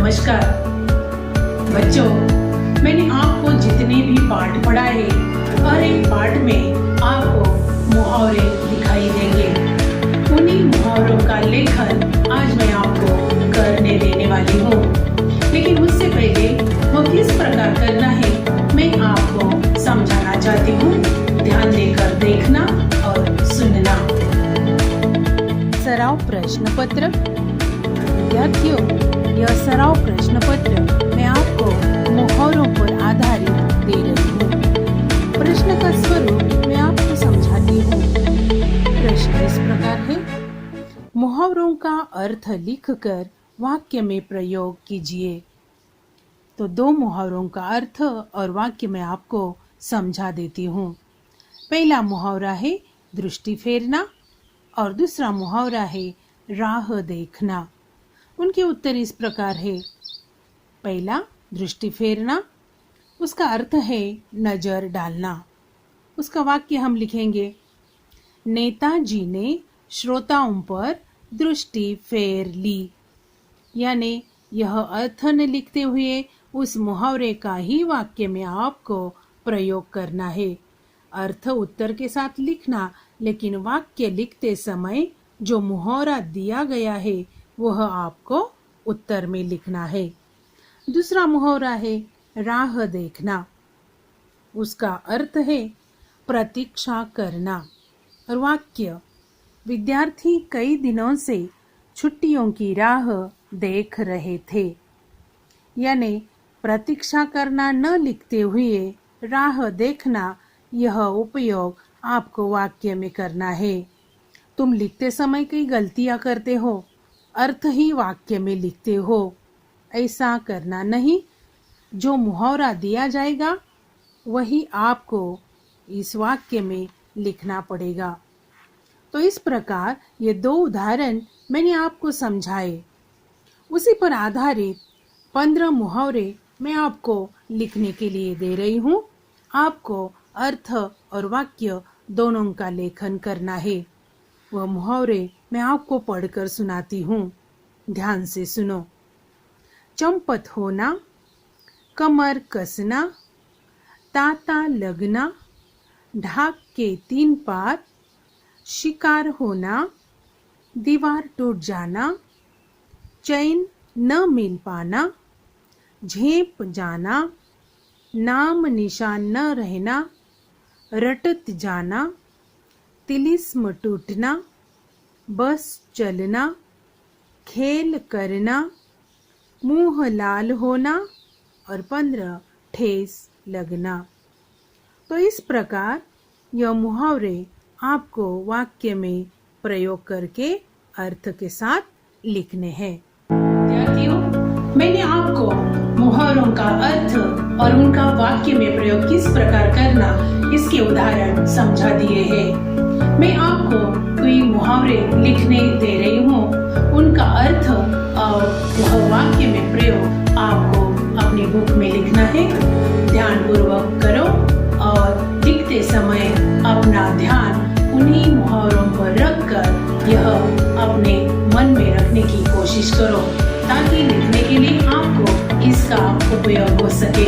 नमस्कार बच्चों, मैंने आपको जितने भी पाठ पढ़ाए हर एक पाठ में आपको मुहावरे दिखाई देंगे। उन्हीं मुहावरों का लेखन आज मैं आपको करने देने वाली हूँ, लेकिन उससे पहले वो किस प्रकार करना है मैं आपको समझाना चाहती हूँ। ध्यान देकर देखना और सुनना। सराव प्रश्न पत्र। विद्यार्थियों, यह सराव प्रश्न पत्र मैं आपको मुहावरों पर आधारित दे रही हूँ। प्रश्न का स्वरूप मैं आपको समझाती हूँ। प्रश्न इस प्रकार है, मुहावरों का अर्थ लिखकर वाक्य में प्रयोग कीजिए। तो दो मुहावरों का अर्थ और वाक्य में आपको समझा देती हूँ। पहला मुहावरा है दृष्टि फेरना और दूसरा मुहावरा है राह देखना। उनके उत्तर इस प्रकार है। पहला दृष्टि फेरना, उसका अर्थ है नजर डालना। उसका वाक्य हम लिखेंगे, नेताजी ने श्रोताओं पर दृष्टि फेर ली। यानी यह अर्थ न लिखते हुए उस मुहावरे का ही वाक्य में आपको प्रयोग करना है। अर्थ उत्तर के साथ लिखना, लेकिन वाक्य लिखते समय जो मुहावरा दिया गया है वह आपको उत्तर में लिखना है। दूसरा मुहावरा है राह देखना। उसका अर्थ है प्रतीक्षा करना। और वाक्य, विद्यार्थी कई दिनों से छुट्टियों की राह देख रहे थे। यानी प्रतीक्षा करना न लिखते हुए राह देखना, यह उपयोग आपको वाक्य में करना है। तुम लिखते समय कई गलतियां करते हो, अर्थ ही वाक्य में लिखते हो। ऐसा करना नहीं। जो मुहावरा दिया जाएगा वही आपको इस वाक्य में लिखना पड़ेगा। तो इस प्रकार ये दो उदाहरण मैंने आपको समझाए। उसी पर आधारित 15 मुहावरे मैं आपको लिखने के लिए दे रही हूँ। आपको अर्थ और वाक्य दोनों का लेखन करना है। वह मुहावरे मैं आपको पढ़कर सुनाती हूँ। ध्यान से सुनो। चंपत होना, कमर कसना, तांता लगना, ढाक के 3 पार, शिकार होना, दीवार टूट जाना, चैन न मिल पाना, झेप जाना, नाम निशान न रहना, रटत जाना, तिलिस्म टूटना, बस चलना, खेल करना, मुंह लाल होना और 15 ठेस लगना। तो इस प्रकार यह मुहावरे आपको वाक्य में प्रयोग करके अर्थ के साथ लिखने हैं। विद्यार्थियों, मैंने आपको मुहावरों का अर्थ और उनका वाक्य में प्रयोग किस प्रकार करना इसके उदाहरण समझा दिए हैं। मैं आपको कोई मुहावरे लिखने दे रही हूँ। उनका अर्थ और वह वाक्य में प्रयोग आपको अपनी बुक में लिखना है। ध्यान पूर्वक करो और लिखते समय अपना ध्यान उन्हीं मुहावरों पर रखकर यह अपने मन में रखने की कोशिश करो, ताकि लिखने के लिए आपको इसका उपयोग हो सके।